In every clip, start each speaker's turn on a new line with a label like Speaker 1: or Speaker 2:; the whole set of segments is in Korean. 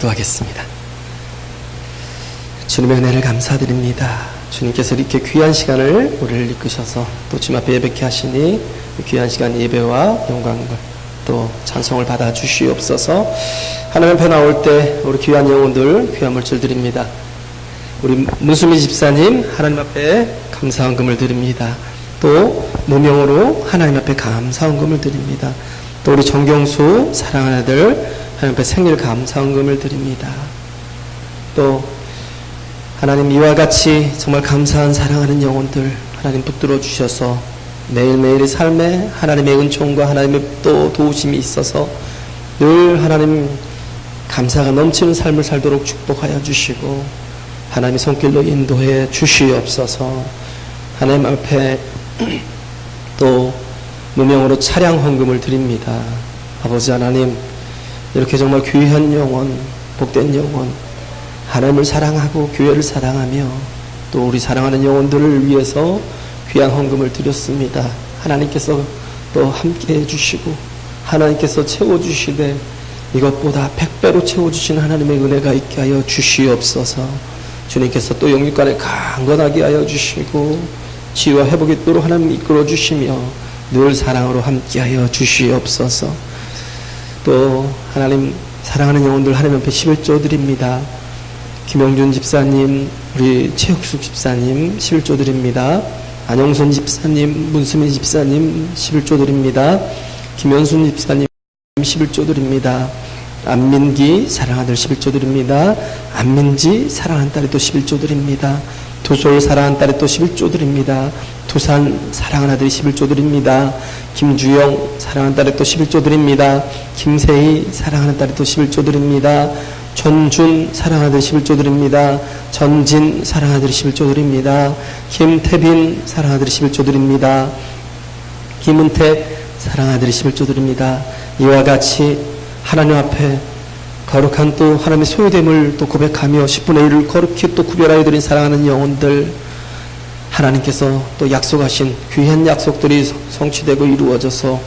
Speaker 1: 기도하겠습니다. 주님의 은혜를 감사드립니다. 주님께서 이렇게 귀한 시간을 우리를 이끄셔서 또 주님 앞에 예배케 하시니 귀한 시간 예배와 영광을 또 찬송을 받아 주시옵소서. 하나님 앞에 나올 때 우리 귀한 영혼들 귀한 물질 드립니다. 우리 문수미 집사님 하나님 앞에 감사헌금을 드립니다. 또 무명으로 하나님 앞에 감사헌금을 드립니다. 또 우리 정경수 사랑하는 아들 하나님 앞에 생일 감사헌금을 드립니다. 또 하나님 이와 같이 정말 감사한 사랑하는 영혼들 하나님 붙들어 주셔서 매일매일의 삶에 하나님의 은총과 하나님의 또 도우심이 있어서 늘 하나님 감사가 넘치는 삶을 살도록 축복하여 주시고 하나님의 손길로 인도해 주시옵소서. 하나님 앞에 또 무명으로 차량 헌금을 드립니다. 아버지 하나님, 이렇게 정말 귀한 영혼, 복된 영혼, 하나님을 사랑하고 교회를 사랑하며 또 우리 사랑하는 영혼들을 위해서 귀한 헌금을 드렸습니다. 하나님께서 또 함께 해주시고 하나님께서 채워주시되 이것보다 100배로 채워주시는 하나님의 은혜가 있게 하여 주시옵소서. 주님께서 또 영육간에 강건하게 하여 주시고 치유와 회복이 있도록 하나님 이끌어 주시며 늘 사랑으로 함께하여 주시옵소서. 또 하나님 사랑하는 영혼들 하나님 앞에 11조 드립니다. 김영준 집사님, 우리 최혁숙 집사님 11조 드립니다. 안영선 집사님, 문수민 집사님 11조 드립니다. 김현순 집사님 11조 드립니다. 안민기 사랑하는 아들 11조 드립니다. 안민지 사랑하는 딸이 또 11조 드립니다. 도솔 사랑하는 딸이 또 11조 드립니다. 두산 사랑하는 아들이 11조 드립니다. 김주영 사랑하는 딸이 또 11조 드립니다. 김세희 사랑하는 딸이 또 11조 드립니다. 전준 사랑하는 아들이 11조 드립니다. 전진 사랑하는 아들이 11조 드립니다. 김태빈 사랑하는 아들이 11조 드립니다. 김은택 사랑하는 아들이 11조 드립니다. 이와 같이 하나님 앞에 거룩한 또 하나님의 소유됨을 또 고백하며 10분의 1을 거룩히 또 구별하여 드린 사랑하는 영혼들, 하나님께서 또 약속하신 귀한 약속들이 성취되고 이루어져서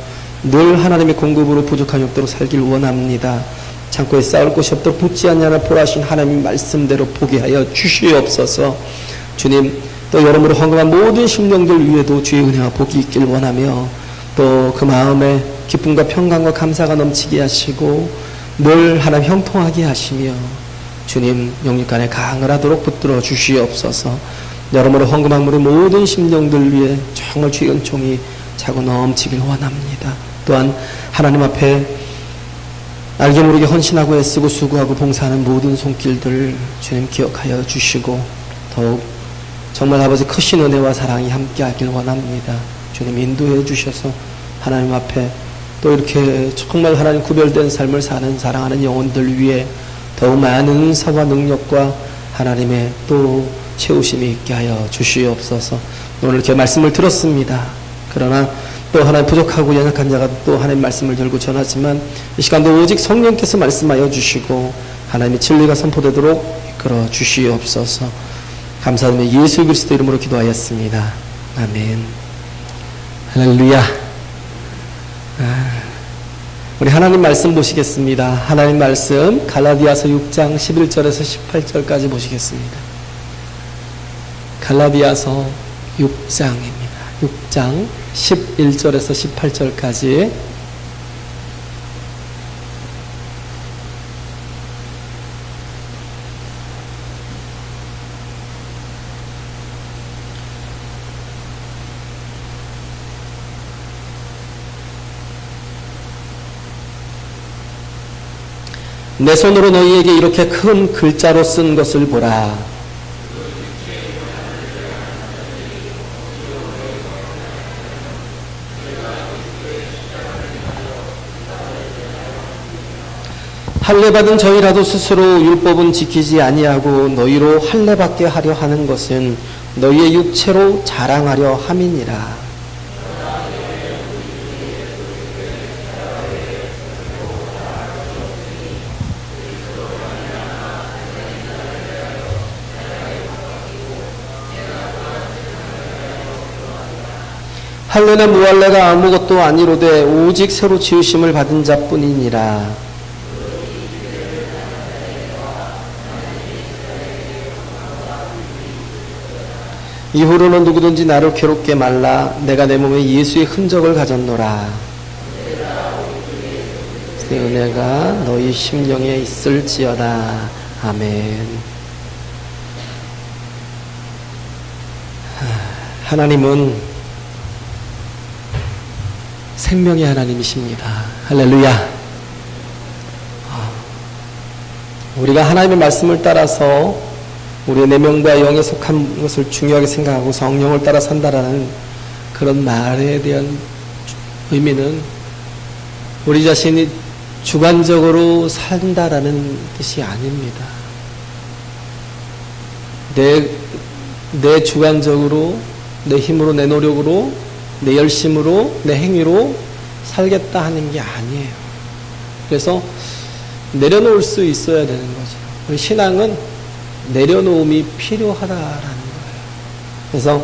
Speaker 1: 늘 하나님의 공급으로 부족함이 없도록 살길 원합니다. 창고에 쌓을 곳이 없도록 붙지 않냐나 보라신 하나님의 말씀대로 보게 하여 주시옵소서. 주님, 또 여러모로 헌금한 모든 심령들 위에도 주의 은혜와 복이 있길 원하며 또 그 마음에 기쁨과 평강과 감사가 넘치게 하시고 늘 하나님 형통하게 하시며 주님 영육간에 강을 하도록 붙들어 주시옵소서. 여러모로 헌금한 모든 심령들 위해 정말 주의 은총이 차고 넘치길 원합니다. 또한 하나님 앞에 알게 모르게 헌신하고 애쓰고 수고하고 봉사하는 모든 손길들 주님 기억하여 주시고 더욱 정말 아버지 크신 은혜와 사랑이 함께하길 원합니다. 주님 인도해 주셔서 하나님 앞에 또 이렇게 정말 하나님 구별된 삶을 사는 사랑하는 영혼들 위해 더욱 많은 은사와 능력과 하나님의 또 채우심이 있게 하여 주시옵소서. 오늘 이렇게 말씀을 들었습니다. 그러나 또 하나님 부족하고 연약한 자가 또 하나님 말씀을 들고 전하지만 이 시간도 오직 성령께서 말씀하여 주시고 하나님의 진리가 선포되도록 이끌어 주시옵소서. 감사드리며 예수 그리스도 이름으로 기도하였습니다. 아멘. 할렐루야. 우리 하나님 말씀 보시겠습니다. 하나님 말씀 갈라디아서 6장 11절에서 18절까지 보시겠습니다. 갈라디아서 6장입니다. 6장 11절에서 18절까지 내 손으로 너희에게 이렇게 큰 글자로 쓴 것을 보라. 할례받은 저희라도 스스로 율법은 지키지 아니하고 너희로 할례받게 하려 하는 것은 너희의 육체로 자랑하려 함이니라. 할례나 무할례가 아무것도 아니로되 오직 새로 지으심을 받은 자뿐이니라. 이후로는 누구든지 나를 괴롭게 말라. 내가 내 몸에 예수의 흔적을 가졌노라. 내 은혜가 너희 심령에 있을지어다. 아멘. 하나님은 생명의 하나님이십니다. 할렐루야. 우리가 하나님의 말씀을 따라서 우리의 내면과 영에 속한 것을 중요하게 생각하고 성령을 따라 산다라는 그런 말에 대한 의미는 우리 자신이 주관적으로 산다라는 뜻이 아닙니다. 내 주관적으로, 내 힘으로, 내 노력으로, 내 열심으로, 내 행위로 살겠다 하는 게 아니에요. 그래서 내려놓을 수 있어야 되는 거죠. 우리 신앙은 내려놓음이 필요하다라는 거예요. 그래서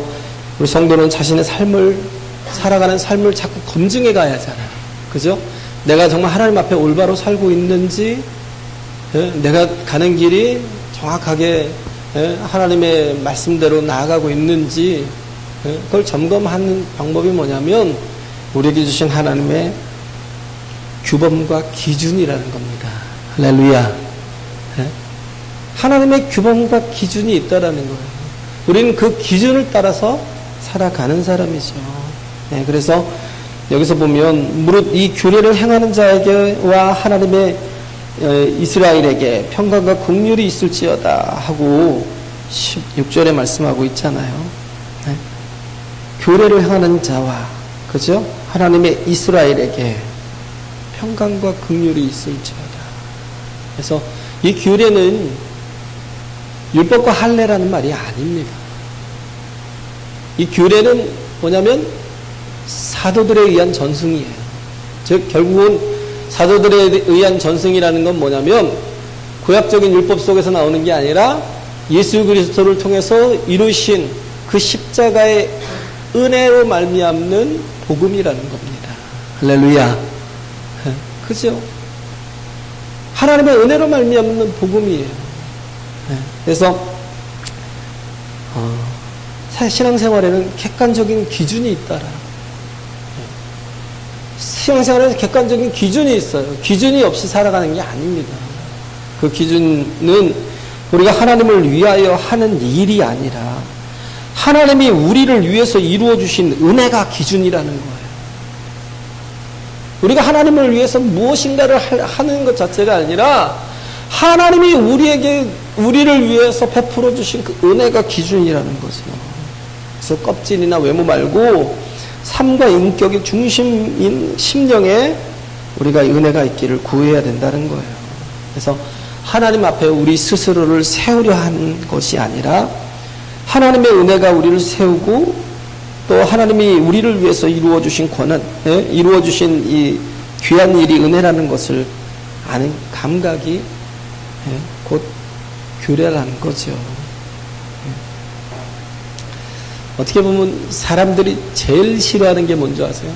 Speaker 1: 우리 성도는 자신의 삶을, 살아가는 삶을 자꾸 검증해 가야 하잖아요. 그죠? 내가 정말 하나님 앞에 올바로 살고 있는지, 내가 가는 길이 정확하게 하나님의 말씀대로 나아가고 있는지, 그걸 점검하는 방법이 뭐냐면 우리에게 주신 하나님의 규범과 기준이라는 겁니다. 할렐루야. 하나님의 규범과 기준이 있다라는 거예요. 우리는 그 기준을 따라서 살아가는 사람이죠. 그래서 여기서 보면 무릇 이 규례를 행하는 자에게와 하나님의 이스라엘에게 평강과 긍휼이 있을지어다 하고 16절에 말씀하고 있잖아요. 규례를 행하는 자와 그죠? 하나님의 이스라엘에게 평강과 긍휼이 있을지어다. 그래서 이 규례는 율법과 할례라는 말이 아닙니다. 이 규례는 뭐냐면 사도들에 의한 전승이에요. 즉 결국은 사도들에 의한 전승이라는 건 뭐냐면 구약적인 율법 속에서 나오는 게 아니라 예수 그리스도를 통해서 이루신 그 십자가의 은혜로 말미암는 복음이라는 겁니다. 할렐루야. 그죠? 하나님의 은혜로 말미암는 복음이에요. 그래서 신앙생활에는 객관적인 기준이 있다라. 신앙생활에는 객관적인 기준이 있어요. 기준이 없이 살아가는 게 아닙니다. 그 기준은 우리가 하나님을 위하여 하는 일이 아니라 하나님이 우리를 위해서 이루어 주신 은혜가 기준이라는 거예요. 우리가 하나님을 위해서 무엇인가를 하는 것 자체가 아니라 하나님이 우리를 위해서 베풀어 주신 그 은혜가 기준이라는 거죠. 그래서 껍질이나 외모 말고 삶과 인격의 중심인 심령에 우리가 은혜가 있기를 구해야 된다는 거예요. 그래서 하나님 앞에 우리 스스로를 세우려 하는 것이 아니라 하나님의 은혜가 우리를 세우고 또 하나님이 우리를 위해서 이루어 주신 권한, 이루어 주신 이 귀한 일이 은혜라는 것을 아는 감각이 곧 규례라는 거죠. 어떻게 보면 사람들이 제일 싫어하는 게 뭔지 아세요?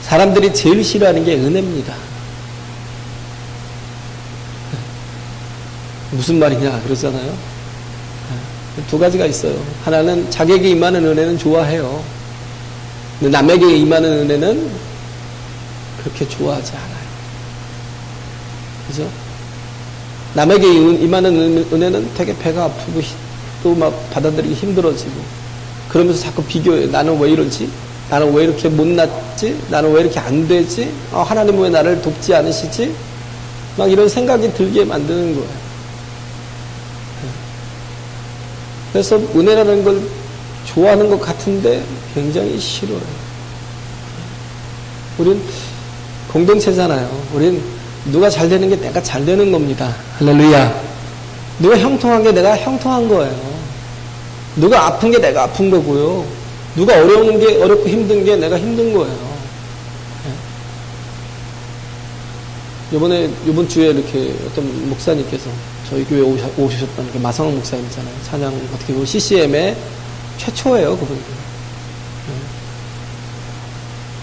Speaker 1: 사람들이 제일 싫어하는 게 은혜입니다. 무슨 말이냐 그러잖아요. 두 가지가 있어요. 하나는 자기에게 임하는 은혜는 좋아해요. 근데 남에게 임하는 은혜는 그렇게 좋아하지 않아요. 그죠? 남에게 임하는 은혜는 되게 배가 아프고 또 막 받아들이기 힘들어지고 그러면서 자꾸 비교해요. 나는 왜 이러지? 나는 왜 이렇게 못났지? 나는 왜 이렇게 안 되지? 하나님은 왜 나를 돕지 않으시지? 막 이런 생각이 들게 만드는 거예요. 그래서 은혜라는 걸 좋아하는 것 같은데 굉장히 싫어요. 우린 공동체잖아요. 우린 누가 잘 되는 게 내가 잘 되는 겁니다. 할렐루야. 누가 형통한 게 내가 형통한 거예요. 누가 아픈 게 내가 아픈 거고요. 누가 어려운 게 어렵고 힘든 게 내가 힘든 거예요. 이번 주에 이렇게 어떤 목사님께서 저희 교회 오셨던 그 마성원 목사님이잖아요. 찬양 어떻게 보면 CCM의 최초예요, 그분이.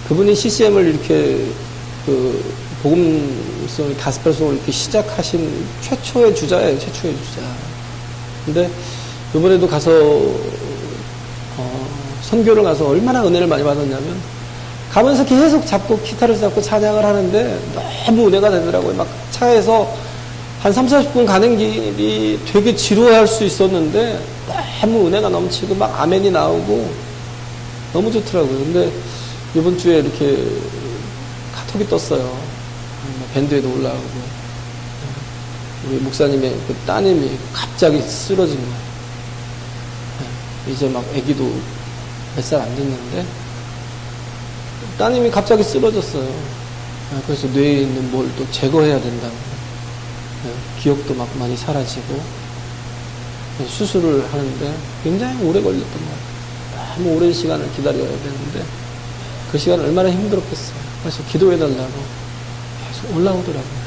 Speaker 1: 그분이 CCM을 이렇게 그 복음성, 가스펠송을 이렇게 시작하신 최초의 주자예요, 최초의 주자. 근데 이번에도 가서 선교를 가서 얼마나 은혜를 많이 받았냐면 가면서 계속 기타를 잡고 찬양을 하는데 너무 은혜가 되더라고요. 막 차에서 한 30-40분 가는 길이 되게 지루할 수 있었는데 너무 은혜가 넘치고 막 아멘이 나오고 너무 좋더라고요. 근데 이번 주에 이렇게 카톡이 떴어요. 밴드에도 올라오고 우리 목사님의 그 따님이 갑자기 쓰러진 거예요. 이제 막 아기도 몇 살 안 됐는데 따님이 갑자기 쓰러졌어요. 그래서 뇌에 있는 뭘 또 제거해야 된다고. 기억도 막 많이 사라지고 수술을 하는데 굉장히 오래 걸렸던 거예요. 너무 오랜 시간을 기다려야 되는데 그 시간은 얼마나 힘들었겠어요. 그래서 기도해달라고 계속 올라오더라고요.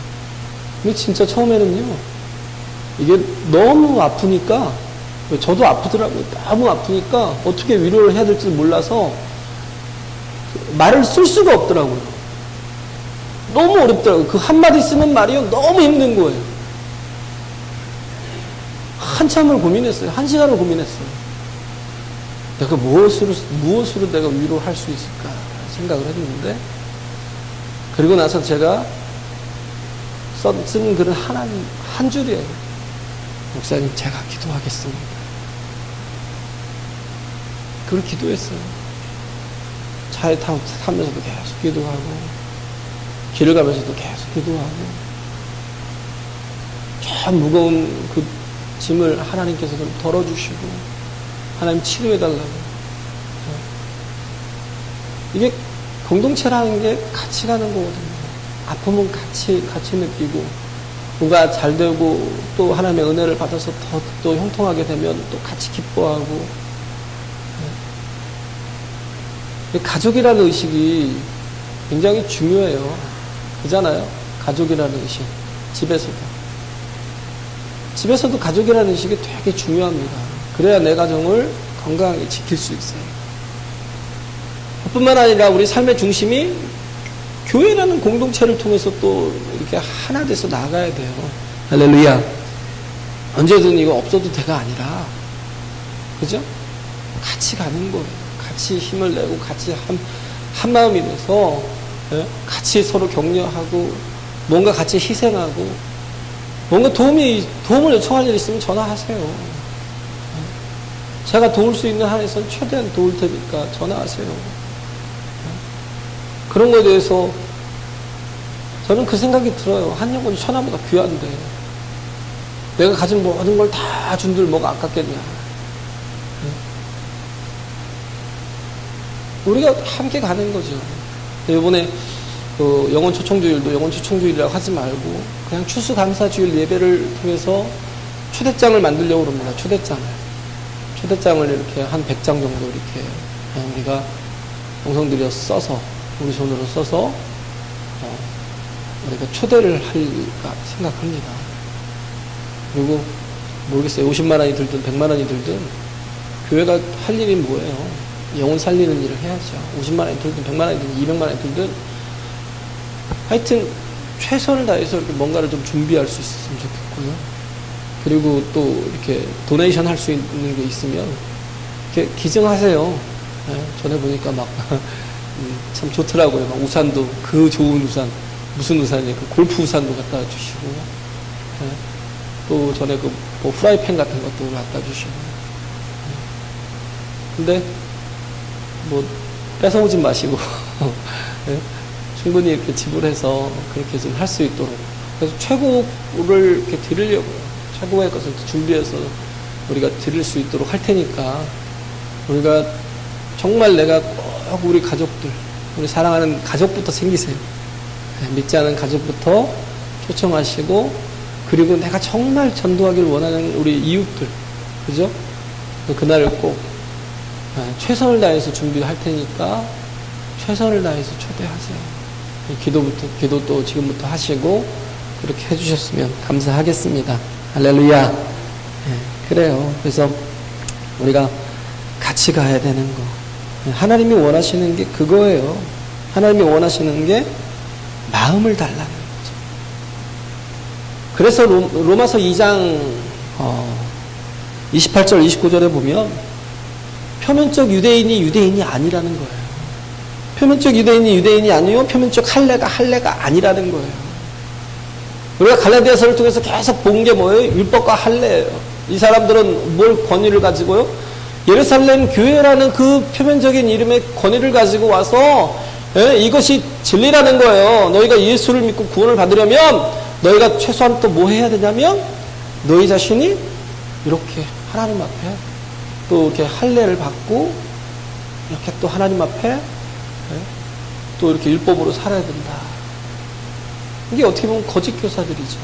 Speaker 1: 근데 진짜 처음에는요, 이게 너무 아프니까, 저도 아프더라고요. 너무 아프니까 어떻게 위로를 해야 될지 몰라서 말을 쓸 수가 없더라고요. 너무 어렵더라고요. 그 한마디 쓰는 말이요, 너무 힘든 거예요. 한참을 고민했어요. 1시간을 고민했어요. 내가 무엇으로 내가 위로할 수 있을까 생각을 했는데, 그리고 나서 제가 쓴 글은 한 줄이에요. 목사님, 제가 기도하겠습니다. 그걸 기도했어요. 차에 타면서도 계속 기도하고, 길을 가면서도 계속 기도하고, 참 무거운 그 짐을 하나님께서 좀 덜어주시고, 하나님 치료해달라고. 이게 공동체라는 게 같이 가는 거거든요. 아픔은 같이 느끼고, 누가 잘 되고, 또 하나님의 은혜를 받아서 또 형통하게 되면 또 같이 기뻐하고. 가족이라는 의식이 굉장히 중요해요. 그잖아요? 가족이라는 의식. 집에서도 가족이라는 의식이 되게 중요합니다. 그래야 내 가정을 건강하게 지킬 수 있어요. 뿐만 아니라 우리 삶의 중심이 교회라는 공동체를 통해서 또 이렇게 하나 돼서 나가야 돼요. 할렐루야. 언제든 이거 없어도 돼가 아니라, 그죠? 같이 가는 거예요. 같이 힘을 내고, 같이 한 마음이 돼서, 같이 서로 격려하고, 뭔가 같이 희생하고, 뭔가 도움을 요청할 일 있으면 전화하세요. 제가 도울 수 있는 한에서는 최대한 도울 테니까 전화하세요. 그런 거에 대해서 저는 그 생각이 들어요. 한 영혼이 천하보다 귀한데 내가 가진 모든 걸 다 준들 뭐가 아깝겠냐. 우리가 함께 가는 거죠. 이번에 그 영혼 초청주일도 영혼 초청주일이라고 하지 말고 그냥 추수감사주일 예배를 통해서 초대장을 만들려고 합니다. 초대장을 이렇게 한 100장 정도 이렇게 그냥 우리가 정성들여 써서, 우리 손으로 써서 우리가 초대를 할까 생각합니다. 그리고 모르겠어요. 50만 원이 들든 100만 원이 들든 교회가 할 일이 뭐예요? 영혼 살리는 일을 해야죠. 50만 원이 들든 100만 원이 들든 200만 원이 들든 하여튼 최선을 다해서 이렇게 뭔가를 좀 준비할 수 있었으면 좋겠고요. 그리고 또 이렇게 도네이션 할 수 있는 게 있으면 이렇게 기증하세요. 네, 전에 보니까 막 참 좋더라고요. 막 우산도, 그 좋은 우산, 무슨 우산이에요? 그 골프 우산도 갖다 주시고, 네, 또 전에 그 뭐 프라이팬 같은 것도 갖다 주시고. 근데 뭐 뺏어오지 마시고 네, 충분히 이렇게 지불해서 그렇게 좀 할 수 있도록. 그래서 최고를 이렇게 드리려고요. 최고의 것을 준비해서 우리가 드릴 수 있도록 할 테니까, 우리가 정말 내가 꼭 우리 가족들, 우리 사랑하는 가족부터 챙기세요. 믿지 않은 가족부터 초청하시고, 그리고 내가 정말 전도하기를 원하는 우리 이웃들, 그죠? 그날을 꼭 최선을 다해서 준비할 테니까 최선을 다해서 초대하세요. 기도 또 지금부터 하시고 그렇게 해주셨으면 감사하겠습니다. 할렐루야. 네, 그래요. 그래서 우리가 같이 가야 되는 거. 하나님이 원하시는 게 그거예요. 하나님이 원하시는 게 마음을 달라는 거죠. 그래서 로마서 2장 28절 29절에 보면 표면적 유대인이 아니라는 거예요. 표면적 유대인이 아니요, 표면적 할례가 아니라는 거예요. 우리가 갈라디아서를 통해서 계속 본 게 뭐예요? 율법과 할례예요. 이 사람들은 뭘 권위를 가지고요? 예루살렘 교회라는 그 표면적인 이름의 권위를 가지고 와서 이것이 진리라는 거예요. 너희가 예수를 믿고 구원을 받으려면 너희가 최소한 또 뭐 해야 되냐면 너희 자신이 이렇게 하나님 앞에 또 이렇게 할례를 받고 이렇게 또 하나님 앞에 또 이렇게 율법으로 살아야 된다. 이게 어떻게 보면 거짓 교사들이죠.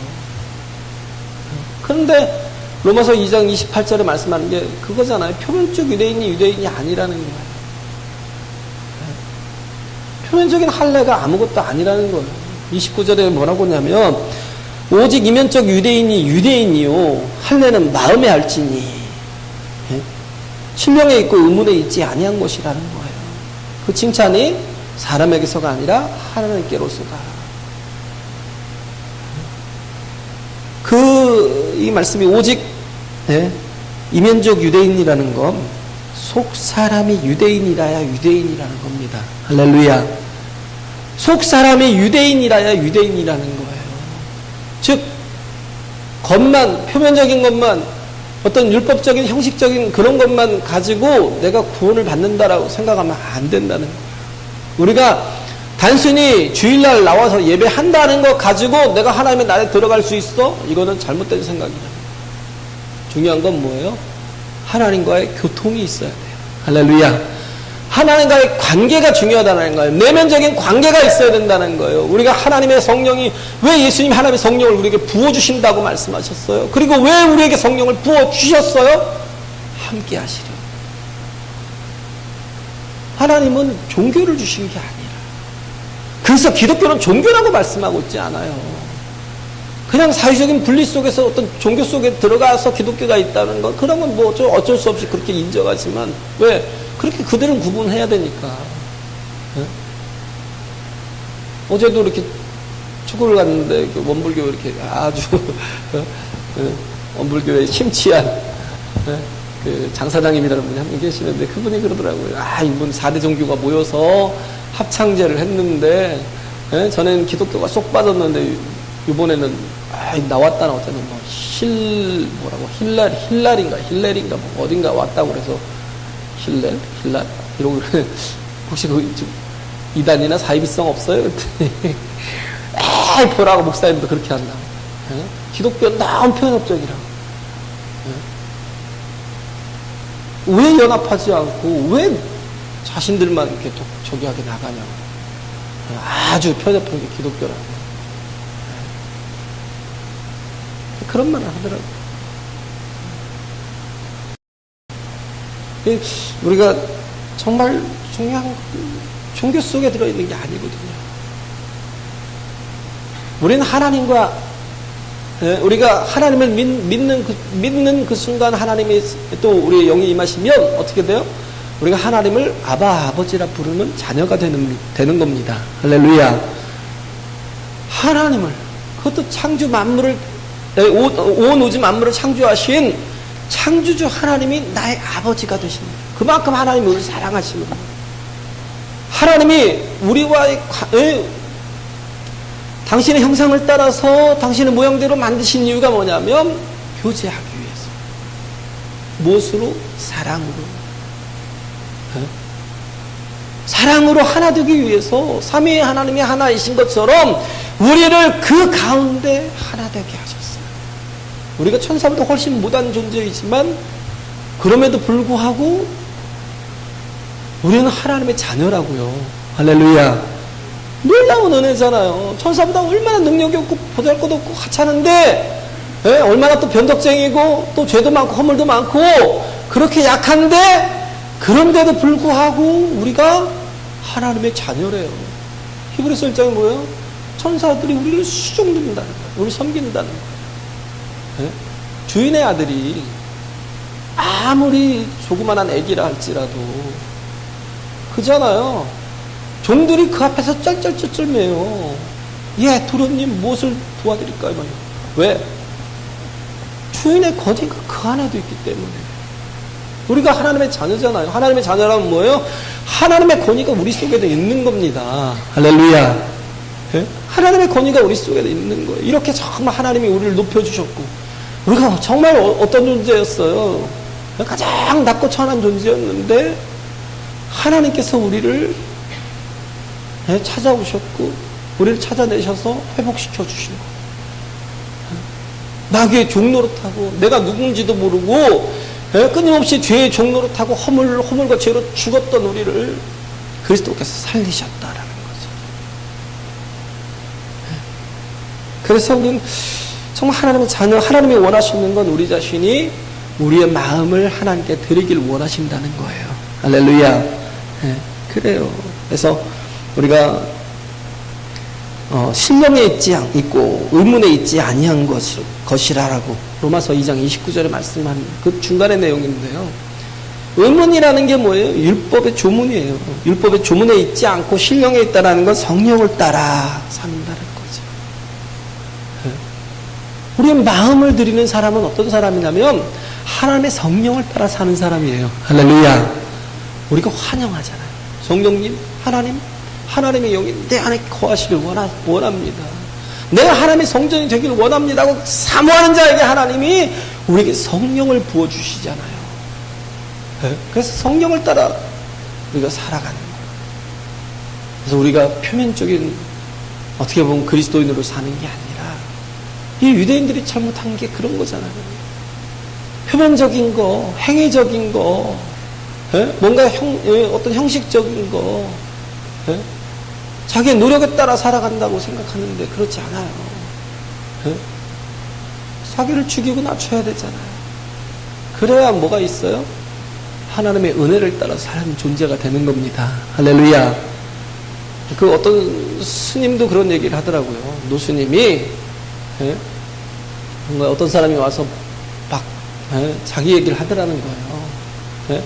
Speaker 1: 그런데 로마서 2장 28절에 말씀하는 게 그거잖아요. 표면적 유대인이 아니라는 거예요. 표면적인 할례가 아무것도 아니라는 거예요. 29절에 뭐라고 하냐면 오직 이면적 유대인이요 할례는 마음에 할지니 신령에 있고 의문에 있지 아니한 것이라는 거예요. 그 칭찬이 사람에게서가 아니라 하나님께로서다. 이 말씀이 오직 이면적 유대인이라는 것, 속 사람이 유대인이라야 유대인이라는 겁니다. 할렐루야. 속 사람이 유대인이라야 유대인이라는 거예요. 즉 겉만, 표면적인 것만, 어떤 율법적인 형식적인 그런 것만 가지고 내가 구원을 받는다라고 생각하면 안 된다는 거예요. 우리가 단순히 주일날 나와서 예배한다는 것 가지고 내가 하나님의 나라에 들어갈 수 있어? 이거는 잘못된 생각이에요. 중요한 건 뭐예요? 하나님과의 교통이 있어야 돼요. 할렐루야. 하나님과의 관계가 중요하다는 거예요. 내면적인 관계가 있어야 된다는 거예요. 우리가 하나님의 성령이, 왜 예수님이 하나님의 성령을 우리에게 부어주신다고 말씀하셨어요? 그리고 왜 우리에게 성령을 부어주셨어요? 함께 하시려. 하나님은 종교를 주신 게 아니라. 그래서 기독교는 종교라고 말씀하고 있지 않아요. 그냥 사회적인 분리 속에서 어떤 종교 속에 들어가서 기독교가 있다는 건, 그런 건 뭐 어쩔 수 없이 그렇게 인정하지만, 왜? 그렇게 그들은 구분해야 되니까. 네? 어제도 이렇게 축구를 갔는데, 원불교 이렇게 아주, 원불교에 심취한, 그 장사장님이라는 분이 한 분 계시는데, 그분이 그러더라고요. 이분 4대 종교가 모여서 합창제를 했는데, 전에는 기독교가 쏙 빠졌는데, 이번에는, 나왔다나 어쩌면 힐날인가, 뭐 어딘가 왔다고 그래서, 힐날? 이러고, 혹시 이단이나 사이비성 없어요? 그랬더니, 보라고 목사님도 그렇게 한다. 기독교는 너무 편협적이라고. 왜 연합하지 않고, 왜 자신들만 이렇게 저기 하게 나가냐고. 아주 편협한 게 기독교라고. 그런 말을 하더라고요. 우리가 정말 중요한 종교 속에 들어있는 게 아니거든요. 우리는 하나님과, 우리가 하나님을 믿는 그 순간 하나님이 또 우리의 영이 임하시면 어떻게 돼요? 우리가 하나님을 아버지라 부르는 자녀가 되는 겁니다. 할렐루야. 하나님을, 그것도 창조 만물을, 온 우주 만물을 창조하신 창조주 하나님이 나의 아버지가 되신 거예요. 그만큼 하나님이 우리를 사랑하시는 거예요. 하나님이 우리와의 당신의 형상을 따라서 당신의 모양대로 만드신 이유가 뭐냐면 교제하기 위해서. 무엇으로? 사랑으로. 사랑으로 하나 되기 위해서 삼위의 하나님이 하나이신 것처럼 우리를 그 가운데 하나 되게 하셨어요. 우리가 천사보다 훨씬 못한 존재이지만 그럼에도 불구하고 우리는 하나님의 자녀라고요. 할렐루야. 놀라운 은혜잖아요. 천사보다 얼마나 능력이 없고 보잘것없고 하찮은데, 얼마나 또 변덕쟁이고 또 죄도 많고 허물도 많고 그렇게 약한데, 그런데도 불구하고 우리가 하나님의 자녀래요. 히브리서 1장에 뭐예요? 천사들이 우리를 수종든다는 거예요. 우리를 섬긴다는 거예요. 주인의 아들이 아무리 조그만한 애기라 할지라도 그잖아요. 종들이 그 앞에서 쩔쩔쩔쩔매요. 예, 도련님 무엇을 도와드릴까요? 왜? 주인의 권위가 그 안에도 있기 때문에. 우리가 하나님의 자녀잖아요. 하나님의 자녀라면 뭐예요? 하나님의 권위가 우리 속에도 있는 겁니다. 할렐루야. 하나님의 권위가 우리 속에도 있는 거예요. 이렇게 정말 하나님이 우리를 높여주셨고, 우리가 정말 어떤 존재였어요? 가장 낮고 천한 존재였는데 하나님께서 우리를 찾아오셨고 우리를 찾아내셔서 회복시켜 주신 거예요. 나귀의 종노릇하고 내가 누군지도 모르고 끊임없이 죄의 종노릇하고 허물과 죄로 죽었던 우리를 그리스도께서 살리셨다라는 거죠. 그래서 우리는 정말 하나님의 자녀, 하나님이 원하시는 건 우리 자신이 우리의 마음을 하나님께 드리길 원하신다는 거예요. 할렐루야. 그래요. 그래서 우리가 신령에 있고 의문에 있지 아니한 것이라라고 로마서 2장 29절에 말씀한 그 중간의 내용인데요. 의문이라는 게 뭐예요? 율법의 조문이에요. 율법의 조문에 있지 않고 신령에 있다라는 건 성령을 따라 산다는 거죠. 우리의 마음을 드리는 사람은 어떤 사람이냐면 하나님의 성령을 따라 사는 사람이에요. 할렐루야. 우리가 환영하잖아요. 성령님, 하나님의 영이 내 안에 거하시길 원합니다. 내가 하나님의 성전이 되기를 원합니다 하고 사모하는 자에게 하나님이 우리에게 성령을 부어주시잖아요. 그래서 성령을 따라 우리가 살아가는 거예요. 그래서 우리가 표면적인 어떻게 보면 그리스도인으로 사는 게 아니라 이 유대인들이 잘못한 게 그런 거잖아요. 표면적인 거, 행위적인 거, 뭔가 어떤 형식적인 거, 자기의 노력에 따라 살아간다고 생각하는데 그렇지 않아요. 자기를 죽이고 낮춰야 되잖아요. 그래야 뭐가 있어요? 하나님의 은혜를 따라 사는 존재가 되는 겁니다. 할렐루야. 그 어떤 스님도 그런 얘기를 하더라고요. 노스님이 뭔가 어떤 사람이 와서 막 자기 얘기를 하더라는 거예요.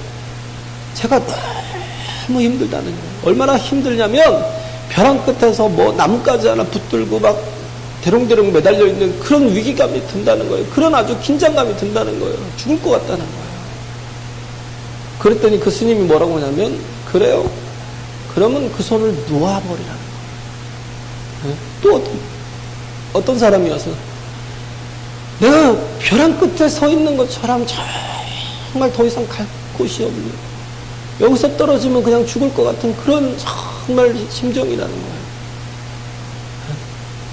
Speaker 1: 제가 너무 힘들다는 거예요. 얼마나 힘들냐면 벼랑 끝에서 뭐 나뭇가지 하나 붙들고 막 대롱대롱 매달려 있는 그런 위기감이 든다는 거예요. 그런 아주 긴장감이 든다는 거예요. 죽을 것 같다는 거예요. 그랬더니 그 스님이 뭐라고 하냐면, 그래요? 그러면 그 손을 놓아버리라는 거예요. 또 어떤 사람이 와서 내가 벼랑 끝에 서 있는 것처럼 정말 더 이상 갈 곳이 없네. 여기서 떨어지면 그냥 죽을 것 같은 그런 정말 심정이라는 거예요.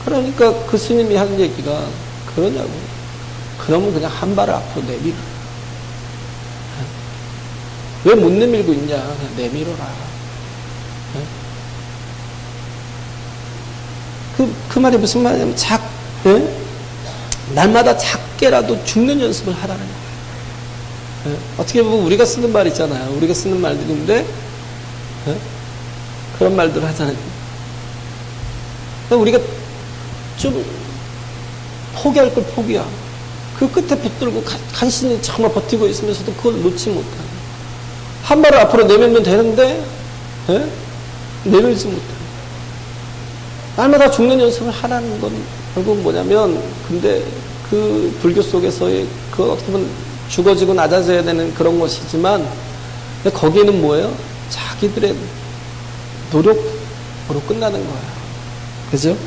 Speaker 1: 그러니까 그 스님이 한 얘기가 그러냐고. 그러면 그냥 한 발을 앞으로 내밀어. 왜 못 내밀고 있냐? 그냥 내밀어라. 그 말이 무슨 말이냐면, 날마다 작게라도 죽는 연습을 하라는 거예요. 어떻게 보면 우리가 쓰는 말 있잖아요. 우리가 쓰는 말들인데, 그런 말들 하잖아요. 우리가 좀 포기할 걸 포기야. 그 끝에 붙들고 간신히 정말 버티고 있으면서도 그걸 놓지 못하는. 한 발을 앞으로 내밀면 되는데 내밀지 못하는. 날마다 죽는 연습을 하라는 건 결국은 뭐냐면, 근데 그 불교 속에서의 그 어떻게 보면 죽어지고 낮아져야 되는 그런 것이지만, 근데 거기에는 뭐예요? 자기들의 노력으로 끝나는 거예요. 그죠?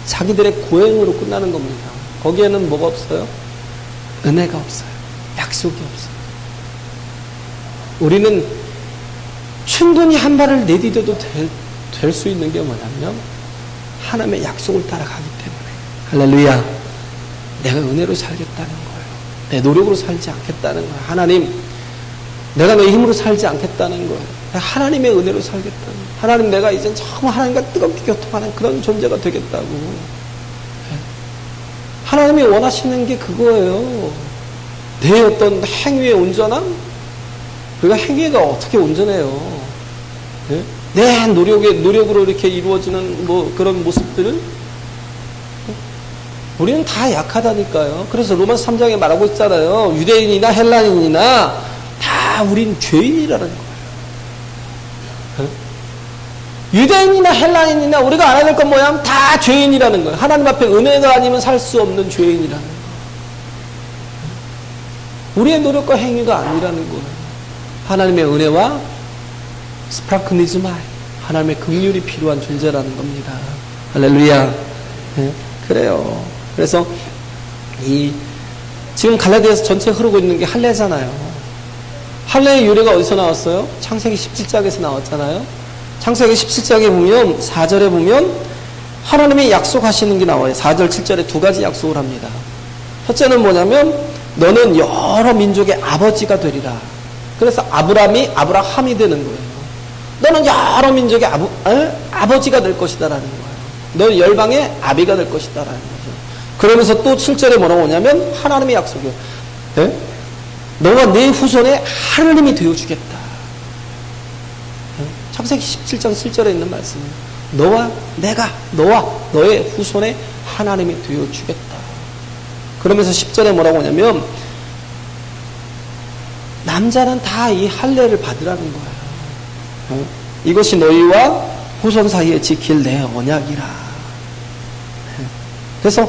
Speaker 1: 자기들의 고행으로 끝나는 겁니다. 거기에는 뭐가 없어요? 은혜가 없어요. 약속이 없어요. 우리는 충분히 한 발을 내디뎌도 될 수 있는 게 뭐냐면, 하나님의 약속을 따라가기 때문에. 할렐루야. 내가 은혜로 살겠다는 거예요. 내 노력으로 살지 않겠다는 거예요. 하나님, 내가 내 힘으로 살지 않겠다는 거예요. 하나님의 은혜로 살겠다는 거예요. 하나님, 내가 이젠 정말 하나님과 뜨겁게 교통하는 그런 존재가 되겠다고. 하나님이 원하시는 게 그거예요. 내 어떤 행위의 온전함? 우리가 행위가 어떻게 온전해요? 내 노력으로 이렇게 이루어지는 뭐 그런 모습들은 우리는 다 약하다니까요. 그래서 로마서 3장에 말하고 있잖아요. 유대인이나 헬라인이나 다 우린 죄인이라는 거예요. 유대인이나 헬라인이나 우리가 알아야 될 건 뭐야? 다 죄인이라는 거예요. 하나님 앞에 은혜가 아니면 살 수 없는 죄인이라는 거예요. 우리의 노력과 행위가 아니라는 거예요. 하나님의 은혜와 스프라크니즈마이, 하나님의 긍휼이 필요한 존재라는 겁니다. 할렐루야. 그래요. 그래서 지금 갈라디아서 전체 흐르고 있는 게 할례잖아요. 할례의 유래가 어디서 나왔어요? 창세기 17장에서 나왔잖아요. 창세기 17장에 보면 4절에 보면 하나님이 약속하시는 게 나와요. 4절 7절에 두 가지 약속을 합니다. 첫째는 뭐냐면, 너는 여러 민족의 아버지가 되리라. 그래서 아브라함이 되는 거예요. 너는 여러 민족의 아버지가 될 것이다라는 거예요. 너는 열방의 아비가 될 것이다라는 거죠. 그러면서 또 7절에 뭐라고 하냐면, 하나님의 약속이요. 너와 네 후손의 하나님이 되어주겠다. 창세기 17장 7절에 있는 말씀이에요. 너와 너의 후손의 하나님이 되어주겠다. 그러면서 10절에 뭐라고 하냐면, 남자는 다 이 할례를 받으라는 거예요. 이것이 너희와 후손 사이에 지킬 내 언약이라. 그래서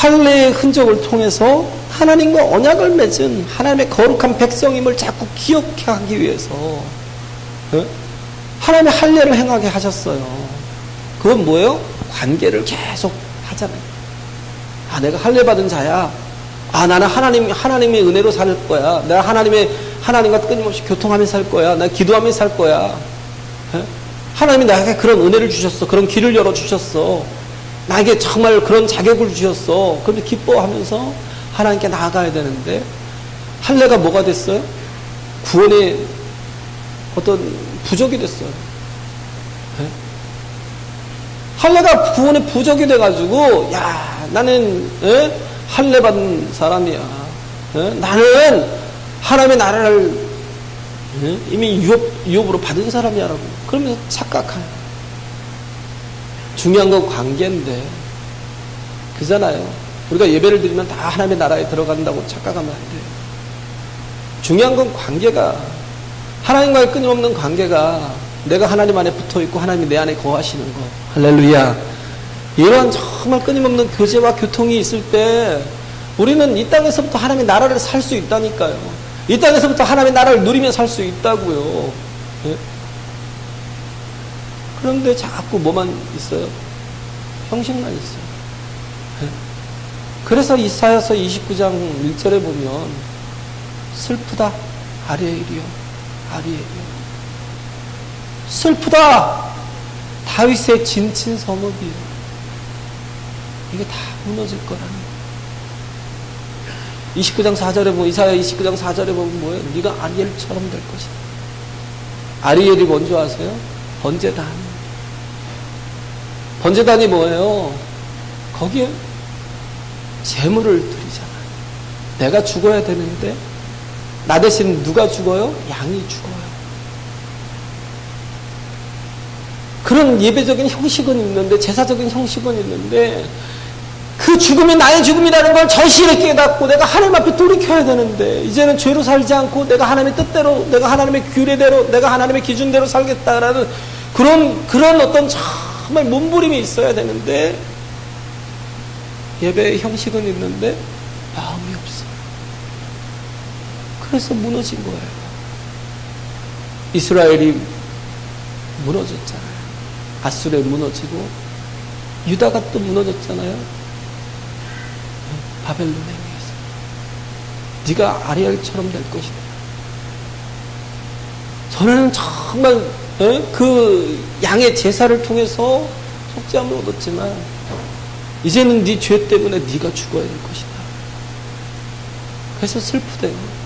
Speaker 1: 할례의 흔적을 통해서 하나님과 언약을 맺은 하나님의 거룩한 백성임을 자꾸 기억해 하기 위해서 하나님의 할례를 행하게 하셨어요. 그건 뭐예요? 관계를 계속 하잖아요. 아, 내가 할례 받은 자야. 아, 나는 하나님의 은혜로 살 거야. 내가 하나님과 끊임없이 교통하면서 살 거야. 나 기도하면서 살 거야. 하나님이 나에게 그런 은혜를 주셨어. 그런 길을 열어주셨어. 나에게 정말 그런 자격을 주셨어. 그런데 기뻐하면서 하나님께 나아가야 되는데, 할례가 뭐가 됐어요? 구원의 어떤 부족이 됐어요. 할례가 구원의 부족이 돼가지고, 야, 나는 할례 받은 사람이야. 나는 하나님의 나라를 이미 유업으로 받은 사람이야라고. 그러면서 착각한. 중요한 건 관계인데, 그잖아요. 우리가 예배를 드리면 다 하나님의 나라에 들어간다고 착각하면 안 돼요. 중요한 건 관계가, 하나님과의 끊임없는 관계가, 내가 하나님 안에 붙어 있고 하나님이 내 안에 거하시는 거. 할렐루야. 이러한 정말 끊임없는 교제와 교통이 있을 때 우리는 이 땅에서부터 하나님의 나라를 살 수 있다니까요. 이 땅에서부터 하나님의 나라를 누리며 살 수 있다고요. 예? 그런데 자꾸 뭐만 있어요? 형식만 있어요. 예? 그래서 이사야서 29장 1절에 보면 슬프다 아리엘이여 아리엘이여 슬프다 다윗의 진친 성읍이요 이게 다 무너질 거라는 거예요. 29장 4절에 보면 이사야 29장 4절에 보면 뭐예요? 네가 아리엘처럼 될 것이다. 아리엘이 뭔지 아세요? 번제단. 번제단이 뭐예요? 거기에 제물을 드리잖아요. 내가 죽어야 되는데 나 대신 누가 죽어요? 양이 죽어요. 그런 예배적인 형식은 있는데, 제사적인 형식은 있는데, 그 죽음이 나의 죽음이라는 걸 절실히 깨닫고 내가 하나님 앞에 돌이켜야 되는데, 이제는 죄로 살지 않고 내가 하나님의 뜻대로, 내가 하나님의 규례대로, 내가 하나님의 기준대로 살겠다라는 그런 어떤 정말 몸부림이 있어야 되는데, 예배의 형식은 있는데 마음이 없어요. 그래서 무너진 거예요. 이스라엘이 무너졌잖아요. 아수르에 무너지고 유다가 또 무너졌잖아요. 바벨론에 의해서. 네가 아리엘처럼 될 것이다. 전에는 정말 그 양의 제사를 통해서 속죄함을 얻었지만 이제는 네 죄 때문에 네가 죽어야 될 것이다. 그래서 슬프대요.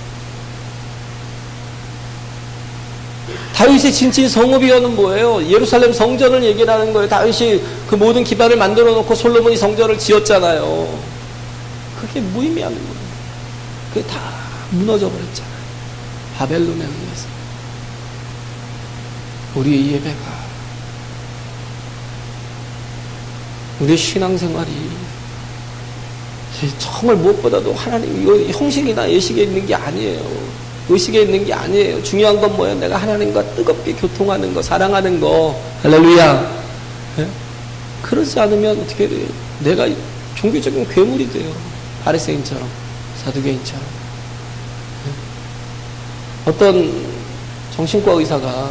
Speaker 1: 다윗의 진치 성읍이여는 뭐예요? 예루살렘 성전을 얘기하는 거예요. 다윗이 그 모든 기반을 만들어 놓고 솔로몬이 성전을 지었잖아요. 그게 무의미한 거예요. 그게 다 무너져 버렸잖아요. 바벨론에 의해서. 우리의 예배가, 우리의 신앙생활이 정말 무엇보다도 하나님, 이거 형식이나 예식에 있는 게 아니에요. 의식에 있는 게 아니에요. 중요한 건 뭐예요? 내가 하나님과 뜨겁게 교통하는 거, 사랑하는 거. 할렐루야. 네? 그러지 않으면 어떻게 돼요? 내가 종교적인 괴물이 돼요. 바리새인처럼, 사두개인처럼. 네? 어떤 정신과 의사가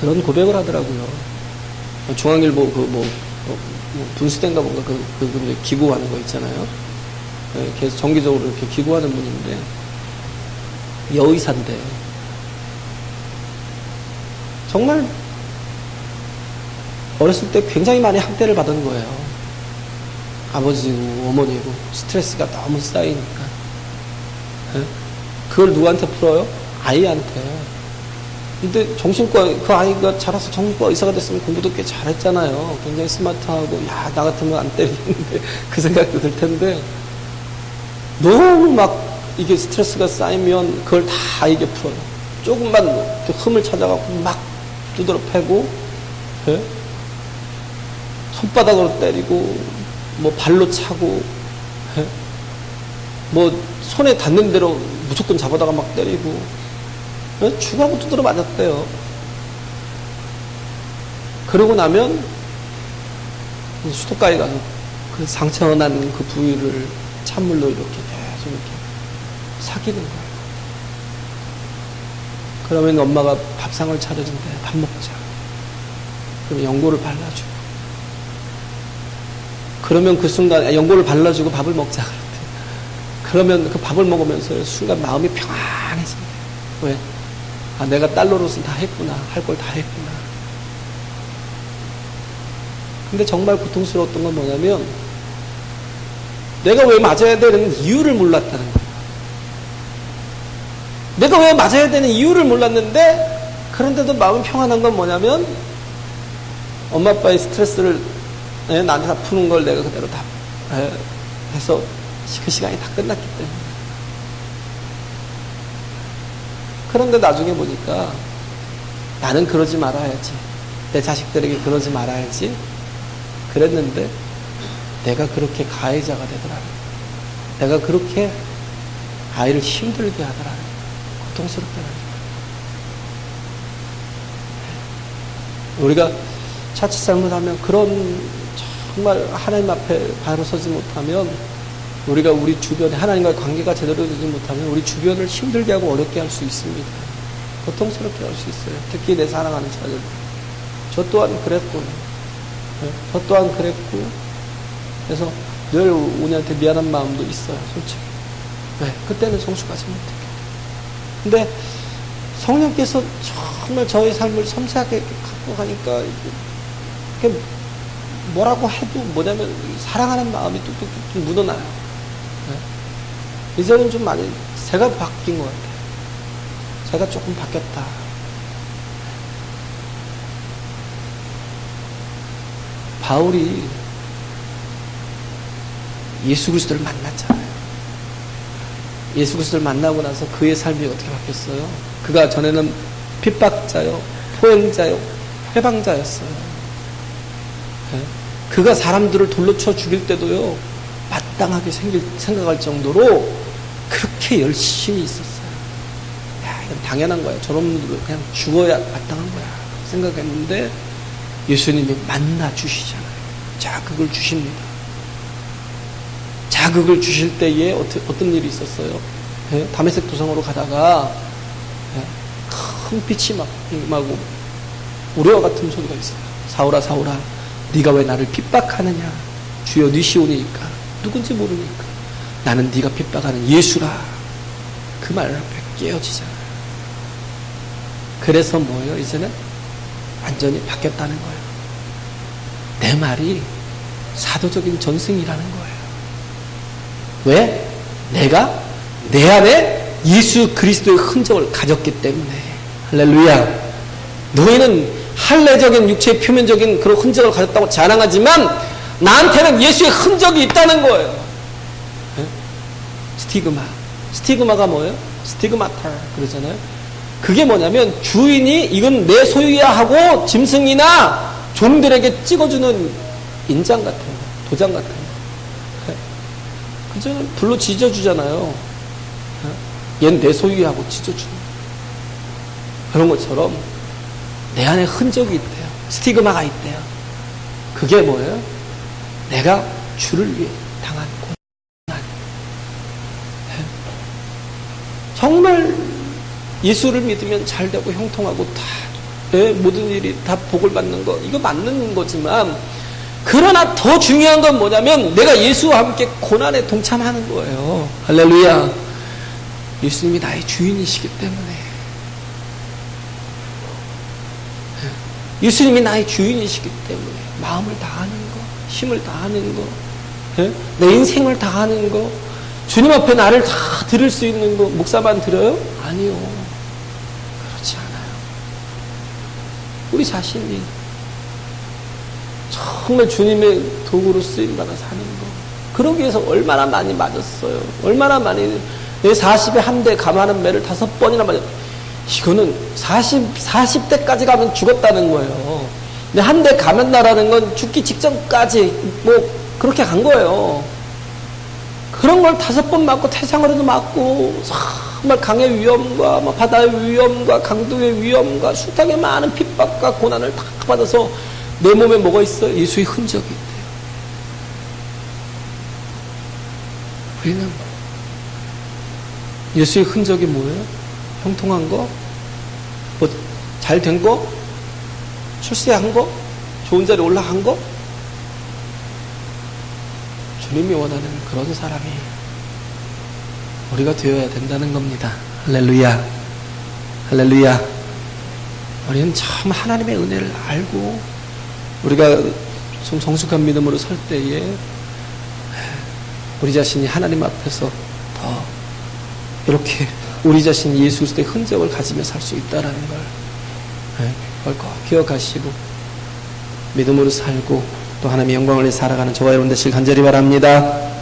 Speaker 1: 그런 고백을 하더라고요. 중앙일보 분수대인가 뭔가 그 기고하는 거 있잖아요. 네? 계속 정기적으로 이렇게 기고하는 분인데, 여의사인데 정말 어렸을 때 굉장히 많이 학대를 받은 거예요. 아버지고 어머니고 스트레스가 너무 쌓이니까. 그걸 누구한테 풀어요? 아이한테. 근데 정신과, 그 아이가 자라서 정신과 의사가 됐으면 공부도 꽤 잘했잖아요. 굉장히 스마트하고, 야, 나 같으면 안 때리겠는데 그 생각도 들 텐데, 너무 막 이게 스트레스가 쌓이면 그걸 다 이게 풀어요. 조금만 흠을 찾아가고 막 두드러 패고, 예? 손바닥으로 때리고, 뭐 발로 차고, 예? 뭐 손에 닿는 대로 무조건 잡아다가 막 때리고, 예? 죽하고 두드러 맞았대요. 그러고 나면 수도가에 가서 그 상처난 그 부위를 찬물로 이렇게 계속 이렇게 삭이는 거예요. 그러면 엄마가 밥상을 차려준대. 밥 먹자. 그러면 연고를 발라주고. 그러면 그 순간 연고를 발라주고 밥을 먹자 그랬대. 그러면 그 밥을 먹으면서 순간 마음이 평안해진대. 왜? 아, 내가 딸 노릇은 다 했구나. 할 걸 다 했구나. 근데 정말 고통스러웠던 건 뭐냐면 내가 왜 맞아야 되는 이유를 몰랐다는 거예요. 내가 왜 맞아야 되는 이유를 몰랐는데 그런데도 마음이 평안한 건 뭐냐면 엄마 아빠의 스트레스를 나한테 다 푸는 걸 내가 그대로 다 해서 그 시간이 다 끝났기 때문에. 그런데 나중에 보니까 나는 그러지 말아야지. 내 자식들에게 그러지 말아야지. 그랬는데 내가 그렇게 가해자가 되더라고요. 내가 그렇게 아이를 힘들게 하더라고요. 고통스럽더라고요. 우리가 자칫 잘못하면 그런 정말 하나님 앞에 바로 서지 못하면 우리가 우리 주변에 하나님과의 관계가 제대로 되지 못하면 우리 주변을 힘들게 하고 어렵게 할 수 있습니다. 고통스럽게 할 수 있어요. 특히 내 사랑하는 자들. 저 또한 그랬고 저 또한 그랬고 그래서 늘 우리한테 미안한 마음도 있어요. 솔직히. 네, 그때는 성숙하지 못했겠다. 근데 성령께서 정말 저의 삶을 섬세하게 갖고 가니까 이게 뭐라고 해도 뭐냐면 사랑하는 마음이 뚝뚝뚝 묻어나요. 네. 이제는 좀 많이 제가 바뀐 것 같아요. 제가 조금 바뀌었다. 바울이 예수 그리스도를 만났잖아요. 예수 그리스도를 만나고 나서 그의 삶이 어떻게 바뀌었어요? 그가 전에는 핍박자요, 포행자요, 회방자였어요. 네? 그가 사람들을 돌로 쳐 죽일 때도요, 마땅하게 생각할 정도로 그렇게 열심히 있었어요. 야, 이건 당연한 거야. 저런 분들은 그냥 죽어야 마땅한 거야. 생각했는데 예수님이 만나 주시잖아요. 자극을 주십니다. 자극을 주실 때에 어떤 일이 있었어요? 예? 다메섹 도상으로 가다가 예? 큰 빛이 막 임하고 우레와 같은 소리가 있어요. 사울아 사울아 네가 왜 나를 핍박하느냐. 주여 네 시온이니까 누군지 모르니까 나는 네가 핍박하는 예수라. 그 말 앞에 깨어지잖아요. 그래서 뭐예요? 이제는 완전히 바뀌었다는 거예요. 내 말이 사도적인 전승이라는 거예요. 왜? 내가 내 안에 예수 그리스도의 흔적을 가졌기 때문에. 할렐루야. 너희는 할례적인 육체의 표면적인 그런 흔적을 가졌다고 자랑하지만 나한테는 예수의 흔적이 있다는 거예요. 네? 스티그마. 스티그마가 뭐예요? 스티그마타 그러잖아요. 그게 뭐냐면 주인이 이건 내 소유야 하고 짐승이나 종들에게 찍어주는 인장 같은 거, 도장 같은 거. 그저는 불로 찢어주잖아요. 얘는 내 소유야 하고 찢어주는 그런 것처럼 내 안에 흔적이 있대요. 스티그마가 있대요. 그게 뭐예요? 내가 주를 위해 당한 고난. 정말 예수를 믿으면 잘 되고 형통하고 다 모든 일이 다 복을 받는 거 이거 맞는 거지만 그러나 더 중요한 건 뭐냐면 내가 예수와 함께 고난에 동참하는 거예요. 할렐루야. 예수님이 나의 주인이시기 때문에 예수님이 나의 주인이시기 때문에 마음을 다하는 거, 힘을 다하는 거, 내 인생을 다하는 거, 주님 앞에 나를 다 드릴 수 있는 거 목사만 드려요? 아니요. 그렇지 않아요. 우리 자신이 정말 주님의 도구로 쓰임받아 사는 거. 그러기 위해서 얼마나 많이 맞았어요. 얼마나 많이 내 40에 한 대 감하는 매를 5번이나 맞았어요. 이거는 40대까지 가면 죽었다는 거예요. 근데 한 대 감한다라는 건 죽기 직전까지 뭐 그렇게 간 거예요. 그런 걸 5번 맞고 태상으로도 맞고 정말 강의 위험과 바다의 위험과 강도의 위험과 숱하게 많은 핍박과 고난을 다 받아서 내 몸에 뭐가 있어요? 예수의 흔적이 있대요. 예수의 흔적이 뭐예요? 형통한 거? 뭐 잘 된 거? 출세한 거? 좋은 자리에 올라간 거? 주님이 원하는 그런 사람이 우리가 되어야 된다는 겁니다. 할렐루야. 할렐루야. 우리는 참 하나님의 은혜를 알고 우리가 좀 성숙한 믿음으로 설 때에 우리 자신이 하나님 앞에서 더 이렇게 우리 자신이 예수 그리스도의 흔적을 가지며 살 수 있다는 걸 그걸 꼭 기억하시고 믿음으로 살고 또 하나님의 영광을 위해 살아가는 저와 여러분 되시길 간절히 바랍니다.